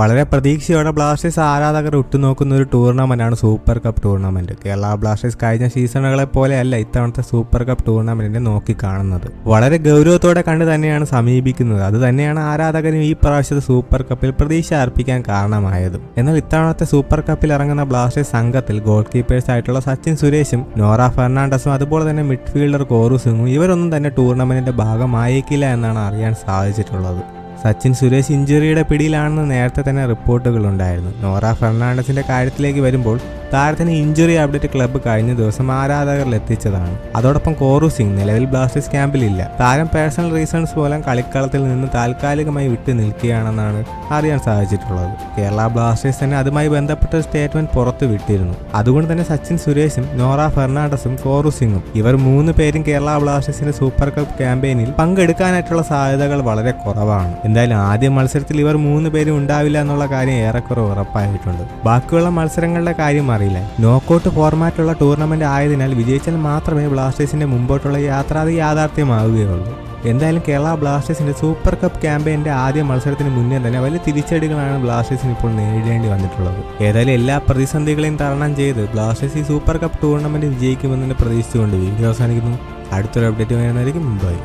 വളരെ പ്രതീക്ഷയോടെ ബ്ലാസ്റ്റേഴ്സ് ആരാധകർ ഉറ്റുനോക്കുന്ന ഒരു ടൂർണമെന്റാണ് super cup tournament. Kerala Blasters കഴിഞ്ഞ സീസണുകളെ പോലെയല്ല ഇത്തവണത്തെ സൂപ്പർ കപ്പ് ടൂർണമെന്റിനെ നോക്കിക്കാണുന്നത്. വളരെ ഗൗരവത്തോടെ കണ്ട് തന്നെയാണ് സമീപിക്കുന്നത്. അത് തന്നെയാണ് ആരാധകരും ഈ പ്രാവശ്യത്തെ സൂപ്പർ കപ്പിൽ പ്രതീക്ഷ അർപ്പിക്കാൻ കാരണമായതും. എന്നാൽ ഇത്തവണത്തെ സൂപ്പർ കപ്പിൽ ഇറങ്ങുന്ന ബ്ലാസ്റ്റേഴ്സ് സംഘത്തിൽ ഗോൾ കീപ്പേഴ്സ് ആയിട്ടുള്ള സച്ചിൻ സുരേഷും നോറ ഫെർണാണ്ടസും അതുപോലെ തന്നെ മിഡ്ഫീൽഡർ കോറു സിംഗും ഇവരൊന്നും തന്നെ ടൂർണമെന്റിന്റെ ഭാഗമായേക്കില്ല എന്നാണ് അറിയാൻ സാധിച്ചിട്ടുള്ളത്. സച്ചിൻ സുരേഷ് ഇഞ്ചുറിയുടെ പിടിയിലാണെന്ന് നേരത്തെ തന്നെ റിപ്പോർട്ടുകൾ ഉണ്ടായിരുന്നു. നോറ ഫെർണാണ്ടസിന്റെ കാര്യത്തിലേക്ക് വരുമ്പോൾ താരത്തിന് ഇഞ്ചുറി അപ്ഡേറ്റ് ക്ലബ്ബ് കഴിഞ്ഞ ദിവസം ആരാധകരിൽ എത്തിച്ചതാണ്. അതോടൊപ്പം കോറു സിംഗ് നിലവിൽ ബ്ലാസ്റ്റേഴ്സ് ക്യാമ്പിലില്ല. താരം പേഴ്സണൽ റീസൺസ് മൂലം കളിക്കളത്തിൽ നിന്ന് താൽക്കാലികമായി വിട്ടു നിൽക്കുകയാണെന്നാണ് അറിയാൻ സാധിച്ചിട്ടുള്ളത്. കേരള ബ്ലാസ്റ്റേഴ്സ് തന്നെ അതുമായി ബന്ധപ്പെട്ട ഒരു സ്റ്റേറ്റ്മെന്റ് പുറത്തു വിട്ടിരുന്നു. അതുകൊണ്ട് തന്നെ സച്ചിൻ സുരേഷും നോറ ഫെർണാണ്ടസും കോറു സിംഗും ഇവർ 3 പേരും കേരള ബ്ലാസ്റ്റേഴ്സിന്റെ സൂപ്പർ കപ്പ് ക്യാമ്പയിനിൽ പങ്കെടുക്കാനായിട്ടുള്ള സാധ്യതകൾ വളരെ കുറവാണ്. എന്തായാലും ആദ്യ മത്സരത്തിൽ ഇവർ 3 പേരും ഉണ്ടാവില്ല എന്നുള്ള കാര്യം ഏറെക്കുറെ ഉറപ്പായിട്ടുണ്ട്. ബാക്കിയുള്ള മത്സരങ്ങളുടെ കാര്യം അറിയില്ല. നോക്കൌട്ട് ഫോർമാറ്റുള്ള ടൂർണമെന്റ് ആയതിനാൽ വിജയിച്ചാൽ മാത്രമേ ബ്ലാസ്റ്റേഴ്സിന്റെ മുമ്പോട്ടുള്ള യാത്ര അത് യാഥാർത്ഥ്യമാവുകയുള്ളൂ. എന്തായാലും കേരള ബ്ലാസ്റ്റേഴ്സിന്റെ സൂപ്പർ കപ്പ് ക്യാമ്പയിന്റെ ആദ്യ മത്സരത്തിന് മുന്നേ തന്നെ വലിയ തിരിച്ചടികളാണ് ബ്ലാസ്റ്റേഴ്സിന് ഇപ്പോൾ നേരിടേണ്ടി വന്നിട്ടുള്ളത്. ഏതായാലും എല്ലാ പ്രതിസന്ധികളെയും തരണം ചെയ്ത് ബ്ലാസ്റ്റേഴ്സ് ഈ സൂപ്പർ കപ്പ് ടൂർണമെന്റ് വിജയിക്കുമെന്ന് പ്രതീക്ഷിച്ചുകൊണ്ട് വീഡിയോ അവസാനിക്കുന്നു. അടുത്തൊരു അപ്ഡേറ്റ് വരുന്നതായിരിക്കും. മുമ്പായി